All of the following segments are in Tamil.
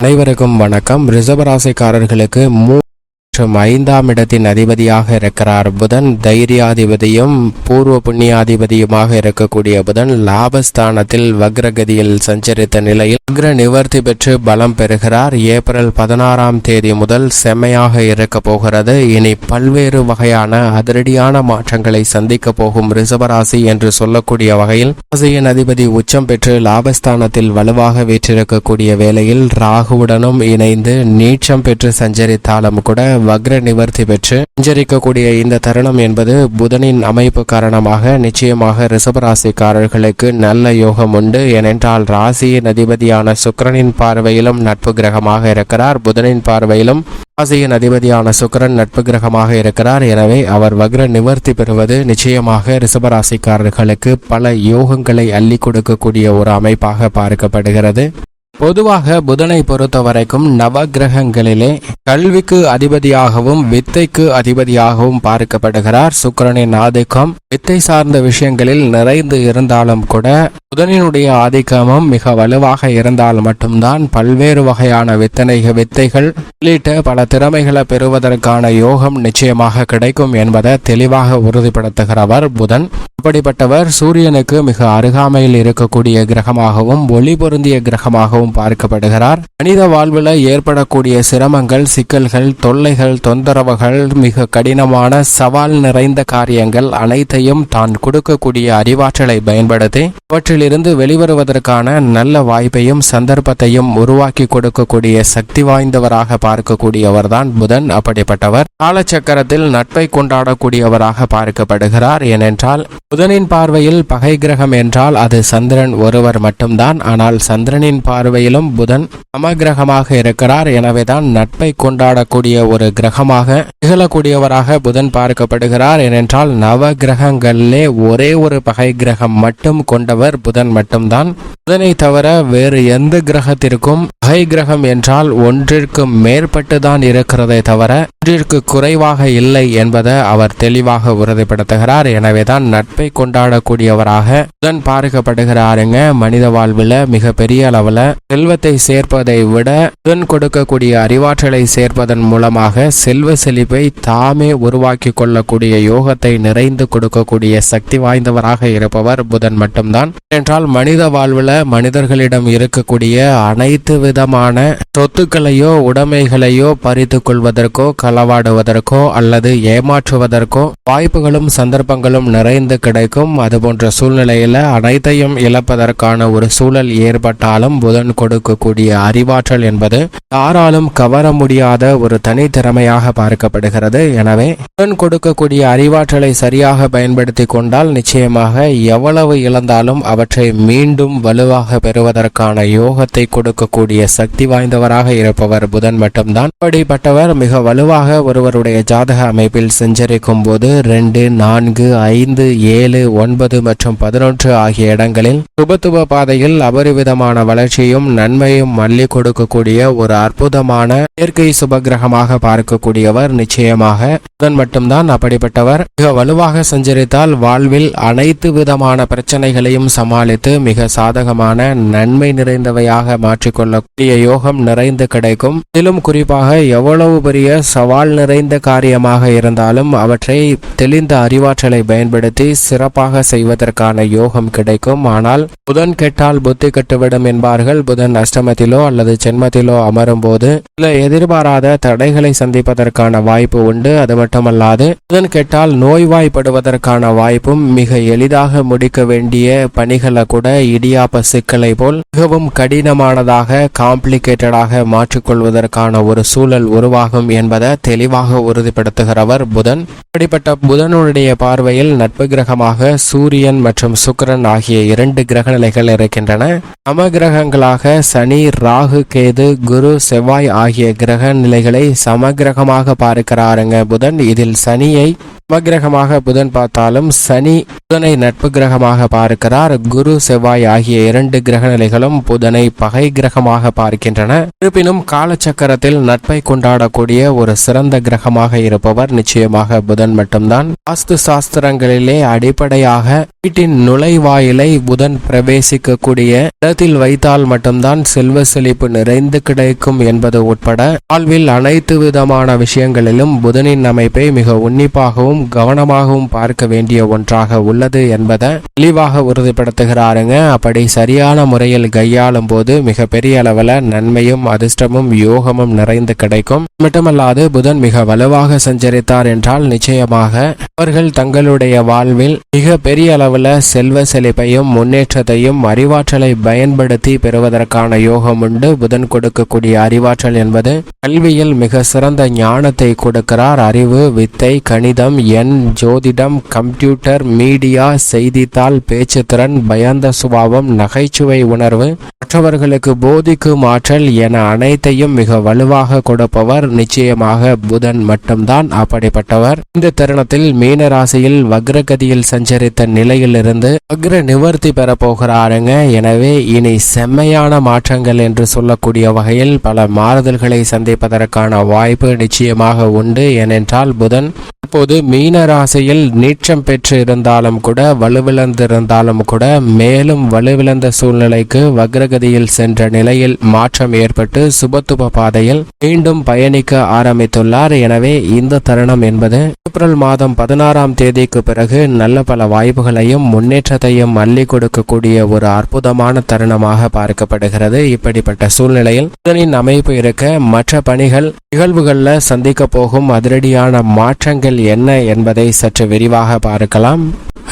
அனைவருக்கும் வணக்கம். ரிஷபராசிக்காரர்களுக்கு மற்றும் 5ஆம் இடத்தின் அதிபதியாக இருக்கிறார் புதன். தைரியாதிபதியும் பூர்வ புண்ணியாதிபதியுமாக இருக்கக்கூடிய புதன் லாபஸ்தானத்தில் வக்ரகதியில் சஞ்சரித்த நிலையில் வக்ர நிவர்த்தி பெற்று பலம் பெறுகிறார். ஏப்ரல் 16ஆம் தேதி முதல் செம்மையாக இருக்க போகிறது. இனி பல்வேறு வகையான அதிரடியான மாற்றங்களை சந்திக்க போகும் ரிஷபராசி என்று சொல்லக்கூடிய வகையில் ராசியின் அதிபதி உச்சம் பெற்று லாபஸ்தானத்தில் வலுவாக வீற்றிருக்கக்கூடிய வேளையில் ராகுவுடனும் இணைந்து நீச்சம் பெற்று சஞ்சரித்தாலும் கூட வக்ர நிவர்த்தி பெற்று சஞ்சரிக்கக்கூடிய இந்த தருணம் என்பது புதனின் அமைப்பு காரணமாக நிச்சயமாக ரிஷபராசிக்காரர்களுக்கு நல்ல யோகம் உண்டு. ஏனென்றால் ராசியின் அதிபதியான சுக்கிரனின் பார்வையிலும் நட்பு கிரகமாக இருக்கிறார். புதனின் பார்வையிலும் ராசியின் அதிபதியான சுக்கிரன் நட்பு கிரகமாக இருக்கிறார். எனவே அவர் வக்ர நிவர்த்தி பெறுவது நிச்சயமாக ரிஷபராசிக்காரர்களுக்கு பல யோகங்களை அள்ளி கொடுக்கக்கூடிய ஒரு அமைப்பாக பார்க்கப்படுகிறது. பொதுவாக புதனை பொறுத்த வரைக்கும் நவகிரகங்களிலே கல்விக்கு அதிபதியாகவும் வித்தைக்கு அதிபதியாகவும் பார்க்கப்படுகிறார். சுக்கிரனின் ஆதிக்கம் வித்தை சார்ந்த விஷயங்களில் நிறைந்து இருந்தாலும் கூட புதனினுடைய ஆதிக்கமும் மிக வலுவாக இருந்தால் மட்டும்தான் பல்வேறு வகையான வித்தைகள் உள்ளிட்ட பல திறமைகளை பெறுவதற்கான யோகம் நிச்சயமாக கிடைக்கும் என்பதை தெளிவாக உறுதிப்படுத்துகிறவர் புதன். அப்படிப்பட்டவர் சூரியனுக்கு மிக அருகாமையில் இருக்கக்கூடிய கிரகமாகவும் ஒளி பொருந்திய கிரகமாகவும் பார்க்கப்படுகிறார். மனித வாழ்வில் ஏற்படக்கூடிய சிரமங்கள், சிக்கல்கள், தொல்லைகள், தொந்தரவுகள், மிக கடினமான சவால் நிறைந்த காரியங்கள் அனைத்தையும் தான் கொடுக்கக்கூடிய அறிவாற்றலை பயன்படுத்தி அவற்றிலிருந்து வெளிவருவதற்கான நல்ல வாய்ப்பையும் சந்தர்ப்பத்தையும் உருவாக்கி கொடுக்கக்கூடிய சக்தி வாய்ந்தவராக பார்க்கக்கூடியவர் தான் புதன். அப்படிப்பட்டவர் காலச்சக்கரத்தில் நட்பை கொண்டாடக்கூடியவராக பார்க்கப்படுகிறார். ஏனென்றால் புதனின் பார்வையில் பகை கிரகம் என்றால் அது சந்திரன் ஒருவர் மட்டும்தான். ஆனால் சந்திரனின் பார்வையிலும் புதன் சமகிரகமாக இருக்கிறார். எனவேதான் நட்பை கொண்டாடக்கூடிய ஒரு கிரகமாக திகழக்கூடியவராக புதன் பார்க்கப்படுகிறார். ஏனென்றால் நவ கிரகங்களிலே ஒரே ஒரு பகை கிரகம் மட்டும் கொண்டவர் புதன் மட்டும்தான். புதனை தவிர வேறு எந்த கிரகத்திற்கும் பகை கிரகம் என்றால் ஒன்றிற்கு மேற்பட்டுதான் இருக்கிறதை தவிர ஒன்றிற்கு குறைவாக இல்லை என்பதை அவர் தெளிவாக உறுதிப்படுத்துகிறார். எனவேதான் நட்பை கொண்டாடக்கூடியவராக புதன் பார்க்கப்படுகிறாருங்க. மனித வாழ்வில் மிக பெரிய அளவில் செல்வத்தை சேர்ப்பதை விட புதன் கொடுக்கக்கூடிய அறிவாற்றலை சேர்ப்பதன் மூலமாக செல்வ செழிப்பை தாமே உருவாக்கி கொள்ளக்கூடிய யோகத்தை நிறைந்து கொடுக்கக்கூடிய சக்தி வாய்ந்தவராக இருப்பவர் புதன் மட்டும்தான். என்றால் மனித வாழ்வில் மனிதர்களிடம் இருக்கக்கூடிய அனைத்து விதமான சொத்துக்களையோ உடைமைகளையோ பறித்து கொள்வதற்கோ களவாடுவதற்கோ அல்லது ஏமாற்றுவதற்கோ வாய்ப்புகளும் சந்தர்ப்பங்களும் நிறைந்து கிடைக்கும். அதுபோன்ற சூழ்நிலையில அனைத்தையும் இழப்பதற்கான ஒரு சூழல் ஏற்பட்டாலும் புதன் கொடுக்கக்கூடிய அறிவாற்றல் என்பது யாராலும் கவர முடியாத ஒரு தனித்திறமையாக பார்க்கப்படுகிறது. எனவே புதன் கொடுக்கக்கூடிய அறிவாற்றலை சரியாக பயன்படுத்தி கொண்டால் நிச்சயமாக எவ்வளவு இழந்தாலும் அவற்றை மீண்டும் வலுவாக பெறுவதற்கான யோகத்தை கொடுக்கக்கூடிய சக்தி வாய்ந்தவராக இருப்பவர் புதன் மட்டும்தான். அப்படிப்பட்டவர் மிக வலுவாக ஒருவருடைய ஜாதக அமைப்பில் சஞ்சரிக்கும் போது 2, 4, 5, 7, 9 மற்றும் 11 ஆகிய இடங்களில் சுபத்துவ பாதையில் அபரிவிதமான வளர்ச்சியும் நன்மையும் மல்லி கொடுக்கக்கூடிய ஒரு அற்புதமான இயற்கை சுபகிரகமாக பார்க்கக்கூடியவர் நிச்சயமாக புதன் மட்டும்தான். அப்படிப்பட்டவர் மிக வலுவாக சஞ்சரித்தால் வாழ்வில் அனைத்து விதமான பிரச்சனைகளையும் சமாளித்து மிக சாதகமான நன்மை நிறைந்தவையாக மாற்றிக்கொள்ளக்கூடிய யோகம் நிறைந்து கிடைக்கும். இதிலும் குறிப்பாக எவ்வளவு பெரிய சவால் நிறைந்த காரியமாக இருந்தாலும் அவற்றை தெளிந்த அறிவாற்றலை பயன்படுத்தி சிறப்பாக செய்வதற்கான யோகம் கிடைக்கும். ஆனால் புதன் கெட்டால் புத்தி கெட்டுவிடும் என்பார்கள். புதன் அஷ்டமத்திலோ அல்லது ஜென்மத்திலோ அமரும் போது சில எதிர்பாராத தடைகளை சந்திப்பதற்கான வாய்ப்பு உண்டு. அது மட்டுமல்லாது புதன் கெட்டால் நோய்வாய்ப்படுவதற்கான வாய்ப்பும், மிக எளிதாக முடிக்க வேண்டிய பணிகளை கூட இடியாப்ப சிக்கலை போல் மிகவும் கடினமானதாக காம்ப்ளிகேட்டடாக மாற்றிக்கொள்வதற்கான ஒரு சூழல் உருவாகும் என்பதை தெளிவாக உறுதிப்படுத்துகிறவர் புதன். அப்படிப்பட்ட புதனுடைய பார்வையில் நட்பு கிரகமாக சூரியன் மற்றும் சுக்கிரன் ஆகிய 2 கிரக நிலைகள் இருக்கின்றன. சம கிரகங்களாக சனி, ராகு, கேது, குரு, செவ்வாய் ஆகிய கிரக நிலைகளை சமகிரகமாக பார்க்கிறாருங்க புதன். இதில் சனியை நவகிரகமாக புதன் பார்த்தாலும் சனி புதனை நட்பு கிரகமாக பார்க்கிறார். குரு செவ்வாய் ஆகிய 2 கிரக நிலைகளும் புதனை பகை கிரகமாக பார்க்கின்றன. இருப்பினும் காலச்சக்கரத்தில் நட்பை கொண்டாடக்கூடிய ஒரு சிறந்த கிரகமாக இருப்பவர் நிச்சயமாக புதன் மட்டும்தான். வாஸ்து சாஸ்திரங்களிலே அடிப்படையாக வீட்டின் நுழைவாயிலை புதன் பிரவேசிக்கக்கூடிய இடத்தில் வைத்தால் மட்டும்தான் செல்வ செழிப்பு நிறைந்து கிடைக்கும் என்பது உட்பட வாழ்வில் அனைத்து விதமான விஷயங்களிலும் புதனின் அமைப்பை மிக உன்னிப்பாகவும் கவனமாகவும் பார்க்க வேண்டிய ஒன்றாக உள்ளது என்பதை தெளிவாக உறுதிப்படுத்துகிறாருங்க. அப்படி சரியான முறையில் கையாளும் போது மிக பெரிய அளவில் நன்மையும் அதிர்ஷ்டமும் யோகமும் நிறைந்து கிடைக்கும். மட்டுமல்லாது புதன் மிக வலுவாக சஞ்சரித்தார் என்றால் நிச்சயமாக அவர்கள் தங்களுடைய வாழ்வில் மிக பெரிய அளவில் செல்வ செழிப்பையும் முன்னேற்றத்தையும் அறிவாற்றலை பயன்படுத்தி பெறுவதற்கான யோகம் உண்டு. புதன் கொடுக்கக்கூடிய அறிவாற்றல் என்பது கல்வியில் மிக சிறந்த ஞானத்தை கொடுக்கிறார். அறிவு, வித்தை, கணிதம், எண், ஜோதிடம், கம்ப்யூட்டர், மீடியா, செய்தித்தாள், பேச்சுத்திறன், பயந்த சுபாவம், நகைச்சுவை உணர்வு, மற்றவர்களுக்கு போதிக்கும் ஆற்றல் என அனைத்தையும் மிக வலுவாக கொடுப்பவர் நிச்சயமாக புதன் மட்டும்தான். அப்படிப்பட்டவர் இந்த தருணத்தில் மீன ராசியில் வக்ரகதியில் சஞ்சரித்த நிலையிலிருந்து வக்ர நிவர்த்தி பெற போகிறாருங்க. எனவே இனி செம்மையான மாற்றங்கள் என்று சொல்லக்கூடிய வகையில் பல மாறுதல்களை சந்திப்பதற்கான வாய்ப்பு நிச்சயமாக உண்டு. ஏனென்றால் புதன் இப்போது மீன ராசியில் நீச்சம் பெற்று இருந்தாலும் கூட வலுவிழந்திருந்தாலும் கூட மேலும் வலுவிழந்த சூழ்நிலைக்கு வக்ரகதியில் சென்ற நிலையில் மாற்றம் ஏற்பட்டு சுபத்துப பாதையில் மீண்டும் பயணிக்க ஆரம்பித்துள்ளார். எனவே இந்த தருணம் என்பது ஏப்ரல் மாதம் 16ஆம் தேதிக்கு பிறகு நல்ல பல வாய்ப்புகளையும் முன்னேற்றத்தையும் அள்ளி கொடுக்கக்கூடிய ஒரு அற்புதமான தருணமாக பார்க்கப்படுகிறது. இப்படிப்பட்ட சூழ்நிலையில் புதனின் அமைப்பு இருக்க மற்ற பணிகள் நிகழ்வுகளில் சந்திக்க போகும் அதிரடியான மாற்றங்கள் என்ன என்பதை சற்று விரிவாக பார்க்கலாம்.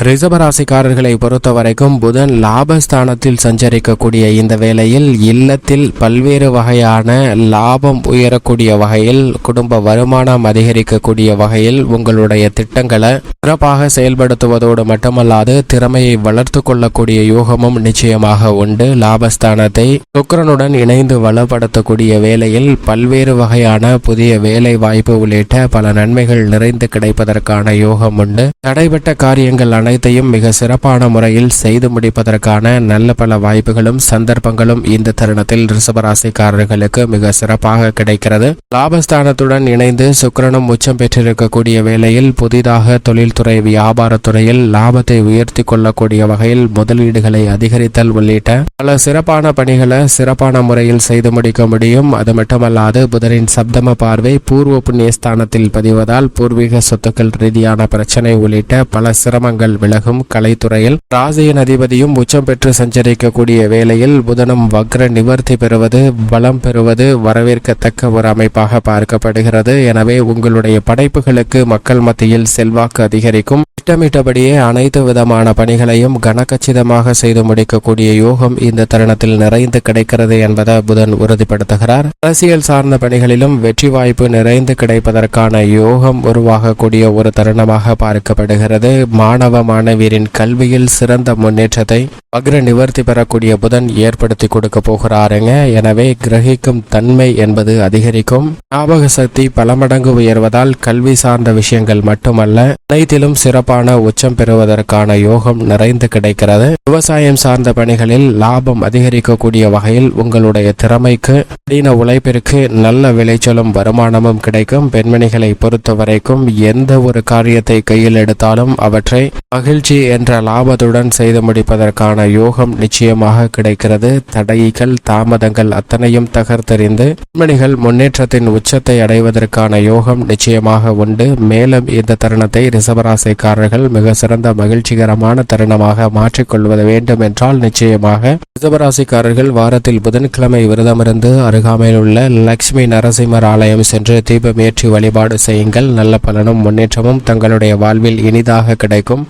ரிஷபராசிக்காரர்களை பொறுத்தவரைக்கும் புதன் லாபஸ்தானத்தில் சஞ்சரிக்கக்கூடிய இந்த வேளையில் இல்லத்தில் பல்வேறு வகையான லாபம் உயரக்கூடிய வகையில் குடும்ப வருமானம் அதிகரிக்கக்கூடிய வகையில் உங்களுடைய திட்டங்களை சிறப்பாக செயல்படுத்துவதோடு மட்டுமல்லாது திறமையை வளர்த்து கொள்ளக்கூடிய யோகமும் நிச்சயமாக உண்டு. லாபஸ்தானத்தை சுக்கிரனுடன் இணைந்து வளப்படுத்தக்கூடிய வேளையில் பல்வேறு வகையான புதிய வேலை வாய்ப்பு உள்ளிட்ட பல நன்மைகள் நிறைந்து கிடைப்பதற்கான யோகம் உண்டு. தடைபட்ட காரியங்கள் அனைத்தையும் மிக சிறப்பான முறையில் செய்து முடிப்பதற்கான நல்ல பல வாய்ப்புகளும் சந்தர்ப்பங்களும் இந்த தருணத்தில் ரிஷபராசிக்காரர்களுக்கு மிக சிறப்பாக கிடைக்கிறது. லாபஸ்தானத்துடன் இணைந்து சுக்கிரனும் உச்சம் பெற்றிருக்கக்கூடிய வேளையில் புதிதாக தொழில்துறை வியாபாரத்துறையில் லாபத்தை உயர்த்தி கொள்ளக்கூடிய வகையில் முதலீடுகளை அதிகரித்தல் உள்ளிட்ட பல சிறப்பான பணிகளை சிறப்பான முறையில் செய்து முடிக்க முடியும். அது மட்டுமல்லாது புதனின் சப்தம பார்வை பூர்வ புண்ணியஸ்தானத்தில் பதிவதால் பூர்வீக சொத்துக்கள் ரீதியான பிரச்சனை உள்ளிட்ட பல சிரமங்கள் விலகும். கலைத்துறையில் ராசியின் அதிபதியும் உச்சம் பெற்று சஞ்சரிக்கக்கூடிய வேளையில் புதனும் வக்ர நிவர்த்தி பெறுவது பலம் பெறுவது வரவேற்கத்தக்க ஒரு அமைப்பாக பார்க்கப்படுகிறது. எனவே உங்களுடைய படைப்புகளுக்கு மக்கள் மத்தியில் செல்வாக்கு அதிகரிக்கும். திட்டமிட்டபடியே அனைத்து விதமான பணிகளையும் கனகச்சிதமாக செய்து முடிக்கக்கூடிய யோகம் இந்த தருணத்தில் நிறைந்து கிடைக்கிறது என்பதை புதன் உறுதிப்படுத்துகிறார். அரசியல் சார்ந்த பணிகளிலும் வெற்றி வாய்ப்பு நிறைந்து கிடைப்பதற்கான யோகம் உருவாகக்கூடிய ஒரு தருணமாக பார்க்கப்படுகிறது. மாணவ மாணவியரின் கல்வியில் சிறந்த முன்னேற்றத்தை வக்ர நிவர்த்தி பெறக்கூடிய புதன் ஏற்படுத்தி கொடுக்க போகிறாருங்க. எனவே கிரகிக்கும் தன்மை என்பது அதிகரிக்கும். ஞாபக சக்தி பல மடங்கு உயர்வதால் கல்வி சார்ந்த விஷயங்கள் மட்டுமல்ல அனைத்திலும் சிறப்பான உச்சம் பெறுவதற்கான யோகம் நிறைந்து கிடைக்கிறது. விவசாயம் சார்ந்த பணிகளில் லாபம் அதிகரிக்கக்கூடிய வகையில் உங்களுடைய திறமைக்கு கடின உழைப்பிற்கு நல்ல விளைச்சலும் வருமானமும் கிடைக்கும். பெண்மணிகளை பொறுத்த வரைக்கும் எந்த ஒரு காரியத்தை கையில் எடுத்தாலும் அவற்றை மகிழ்ச்சி என்ற லாபத்துடன் செய்து முடிப்பதற்கான யோகம் நிச்சயமாக கிடைக்கிறது. தடைகள் தாமதங்கள் அத்தனையும் தகர்த்தெறிந்து பெண்மணிகள் முன்னேற்றத்தின் உச்சத்தை அடைவதற்கான யோகம் நிச்சயமாக உண்டு. மேலும் இந்த தருணத்தை ரிஷபராசிக்காரர்கள் மிக சிறந்த மகிழ்ச்சிகரமான தருணமாக மாற்றிக்கொள்வது வேண்டும் என்றால் நிச்சயமாக ரிஷபராசிக்காரர்கள் வாரத்தில் புதன்கிழமை விரதமிருந்து அருகாமையில் உள்ள லட்சுமி நரசிம்மர் ஆலயம் சென்று தீபம் ஏற்றி வழிபாடு செய்யுங்கள். நல்ல பலனும் முன்னேற்றமும் தங்களுடைய வாழ்வில் இனிதாக கிடைக்கும்.